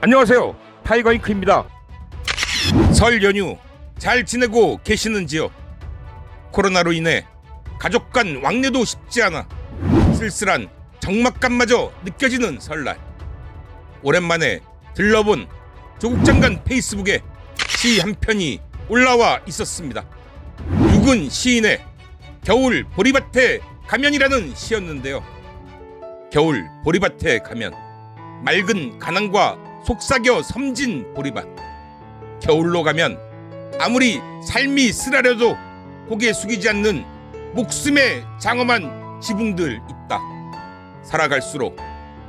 안녕하세요, 타이거잉크입니다. 설 연휴 잘 지내고 계시는지요? 코로나로 인해 가족 간 왕래도 쉽지 않아 쓸쓸한 적막감마저 느껴지는 설날. 오랜만에 들러본 조국장관 페이스북에 시 한 편이 올라와 있었습니다. 육은 시인의 겨울 보리밭에 가면이라는 시였는데요. 겨울 보리밭에 가면, 맑은 가난과 속삭여 섬진 보리밭. 겨울로 가면 아무리 삶이 쓰라려도 고개 숙이지 않는 목숨에 장엄한 지붕들 있다. 살아갈수록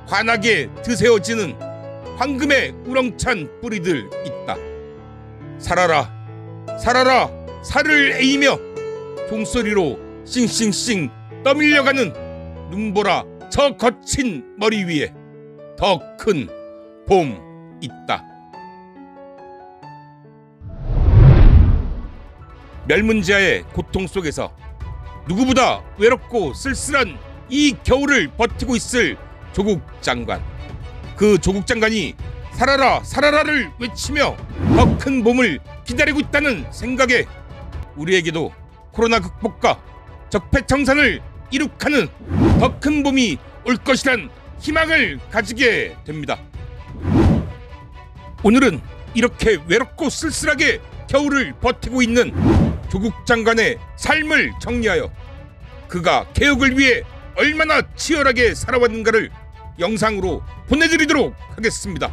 환하게 드세워지는 황금의 우렁찬 뿌리들 있다. 살아라, 살아라, 살을 에이며 종소리로 싱싱싱 떠밀려가는 눈보라 저 거친 머리 위에 더 큰 봄 있다. 멸문지하의 고통 속에서 누구보다 외롭고 쓸쓸한 이 겨울을 버티고 있을 조국 장관. 그 조국 장관이 살아라 살아라를 외치며 더 큰 봄을 기다리고 있다는 생각에 우리에게도 코로나 극복과 적폐청산을 이룩하는 더 큰 봄이 올 것이란 희망을 가지게 됩니다. 오늘은 이렇게 외롭고 쓸쓸하게 겨울을 버티고 있는 조국 장관의 삶을 정리하여 그가 개혁을 위해 얼마나 치열하게 살아왔는가를 영상으로 보내드리도록 하겠습니다.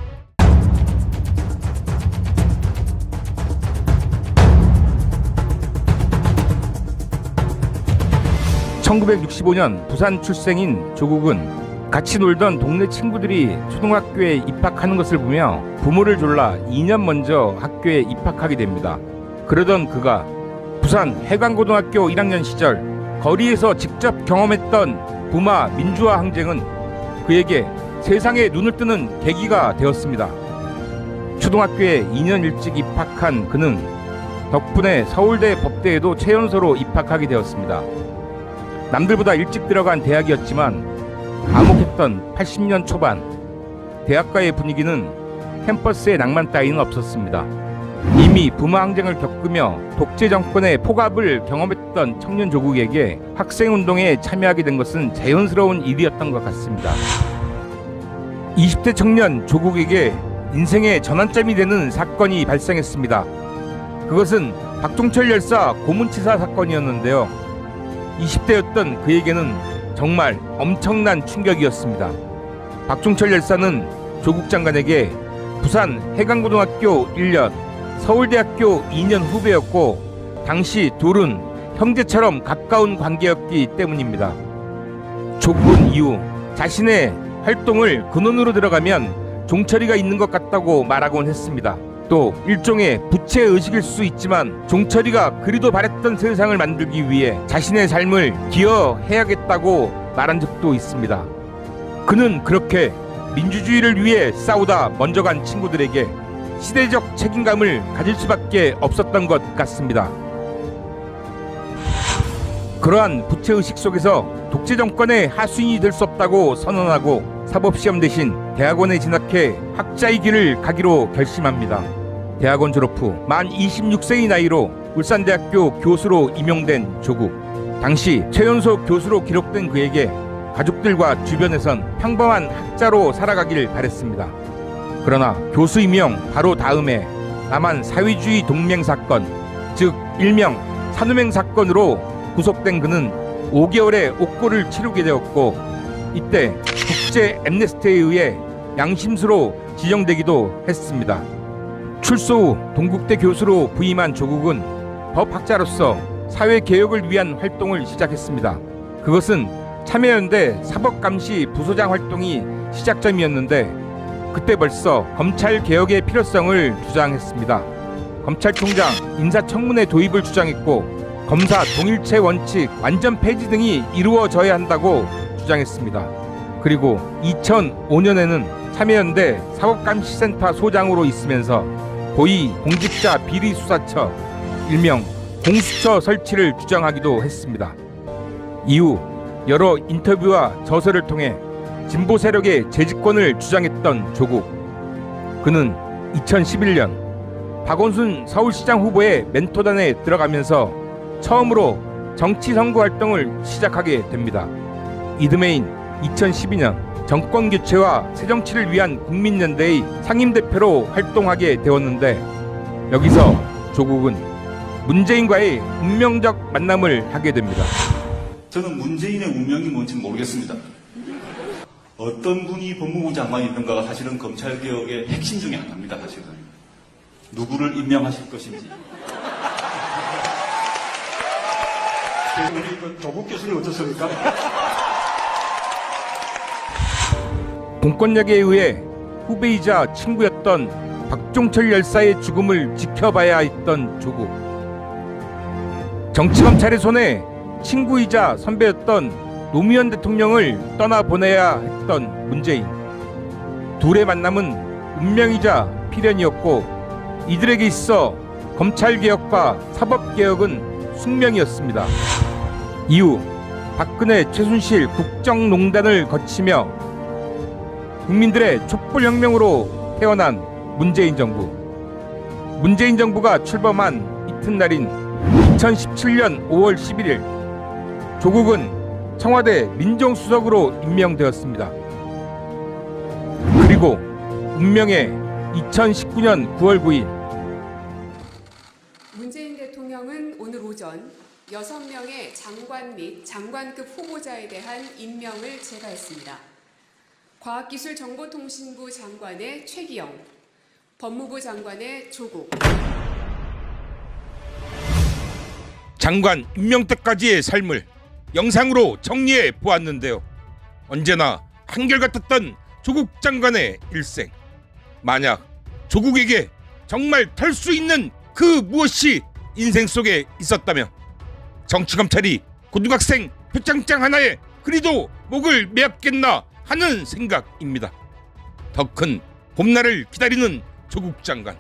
1965년 부산 출생인 조국은 같이 놀던 동네 친구들이 초등학교에 입학하는 것을 보며 부모를 졸라 2년 먼저 학교에 입학하게 됩니다. 그러던 그가 부산 해관고등학교 1학년 시절 거리에서 직접 경험했던 부마 민주화 항쟁은 그에게 세상에 눈을 뜨는 계기가 되었습니다. 초등학교에 2년 일찍 입학한 그는 덕분에 서울대 법대에도 최연소로 입학하게 되었습니다. 남들보다 일찍 들어간 대학이었지만 암묵했던 80년 초반 대학가의 분위기는 캠퍼스의 낭만 따위는 없었습니다. 이미 부마 항쟁을 겪으며 독재 정권의 폭압을 경험했던 청년 조국에게 학생운동에 참여하게 된 것은 자연스러운 일이었던 것 같습니다. 20대 청년 조국에게 인생의 전환점이 되는 사건이 발생했습니다. 그것은 박종철 열사 고문치사 사건이었는데요. 20대였던 그에게는 정말 엄청난 충격이었습니다. 박종철 열사는 조국 장관에게 부산 해관고등학교 1년, 서울대학교 2년 후배였고 당시 둘은 형제처럼 가까운 관계였기 때문입니다. 조국은 이후 자신의 활동을 근원으로 들어가면 종철이가 있는 것 같다고 말하곤 했습니다. 또 일종의 부채의식일 수 있지만 종철이가 그리도 바랬던 세상을 만들기 위해 자신의 삶을 기여해야겠다고 말한 적도 있습니다. 그는 그렇게 민주주의를 위해 싸우다 먼저 간 친구들에게 시대적 책임감을 가질 수밖에 없었던 것 같습니다. 그러한 부채의식 속에서 독재 정권의 하수인이 될 수 없다고 선언하고 사법시험 대신 대학원에 진학해 학자의 길을 가기로 결심합니다. 대학원 졸업 후 만 26세의 나이로 울산대학교 교수로 임용된 조국. 당시 최연소 교수로 기록된 그에게 가족들과 주변에선 평범한 학자로 살아가길 바랬습니다. 그러나 교수 임용 바로 다음에 남한 사회주의 동맹 사건, 즉 일명 산호맹 사건으로 구속된 그는 5개월의 옥고를 치르게 되었고 이때 국제 엠네스티에 의해 양심수로 지정되기도 했습니다. 출소 후 동국대 교수로 부임한 조국은 법학자로서 사회개혁을 위한 활동을 시작했습니다. 그것은 참여연대 사법감시 부소장 활동이 시작점이었는데 그때 벌써 검찰개혁의 필요성을 주장했습니다. 검찰총장 인사청문회 도입을 주장했고 검사 동일체 원칙 완전 폐지 등이 이루어져야 한다고 주장했습니다. 그리고 2005년에는 참여연대 사법감시센터 소장으로 있으면서 고위 공직자 비리수사처 일명 공수처 설치를 주장하기도 했습니다. 이후 여러 인터뷰와 저서를 통해 진보 세력의 재집권을 주장했던 조국. 그는 2011년 박원순 서울시장 후보의 멘토단에 들어가면서 처음으로 정치 선거 활동을 시작하게 됩니다. 이듬해인 2012년 정권 교체와 새정치를 위한 국민연대의 상임대표로 활동하게 되었는데, 여기서 조국은 문재인과의 운명적 만남을 하게 됩니다. 저는 문재인의 운명이 뭔지 모르겠습니다. 어떤 분이 법무부 장관이 있는가가 사실은 검찰개혁의 핵심 중에 하나입니다. 사실은 누구를 임명하실 것인지. 우리 그 조국 교수님 어떻습니까? 공권력에 의해 후배이자 친구였던 박종철 열사의 죽음을 지켜봐야 했던 조국. 정치검찰의 손에 친구이자 선배였던 노무현 대통령을 떠나보내야 했던 문재인. 둘의 만남은 운명이자 필연이었고, 이들에게 있어 검찰개혁과 사법개혁은 숙명이었습니다. 이후 박근혜, 최순실 국정농단을 거치며 국민들의 촛불혁명으로 태어난 문재인 정부. 문재인 정부가 출범한 이튿날인 2017년 5월 11일 조국은 청와대 민정수석으로 임명되었습니다. 그리고 운명의 2019년 9월 9일 문재인 대통령은 오늘 오전 6명의 장관 및 장관급 후보자에 대한 임명을 제거했습니다. 과학기술정보통신부 장관의 최기영, 법무부 장관의 조국. 장관 임명 때까지의 삶을 영상으로 정리해 보았는데요. 언제나 한결같았던 조국 장관의 일생. 만약 조국에게 정말 털 수 있는 그 무엇이 인생 속에 있었다면 정치검찰이 고등학생 표창장 하나에 그리도 목을 메었겠나 하는 생각입니다. 더 큰 봄날을 기다리는 조국 장관.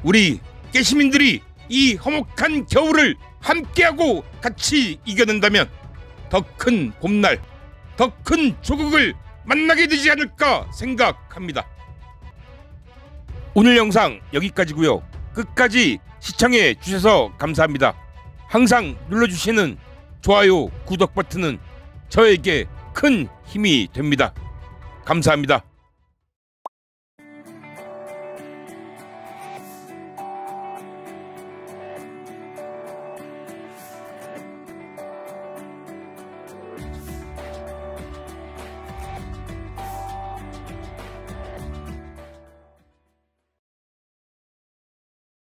우리 깨시민들이 이 화목한 겨울을 함께하고 같이 이겨낸다면 더 큰 봄날, 더 큰 조국을 만나게 되지 않을까 생각합니다. 오늘 영상 여기까지고요. 끝까지 시청해 주셔서 감사합니다. 항상 눌러주시는 좋아요, 구독 버튼은 저에게 큰 힘이 됩니다. 감사합니다.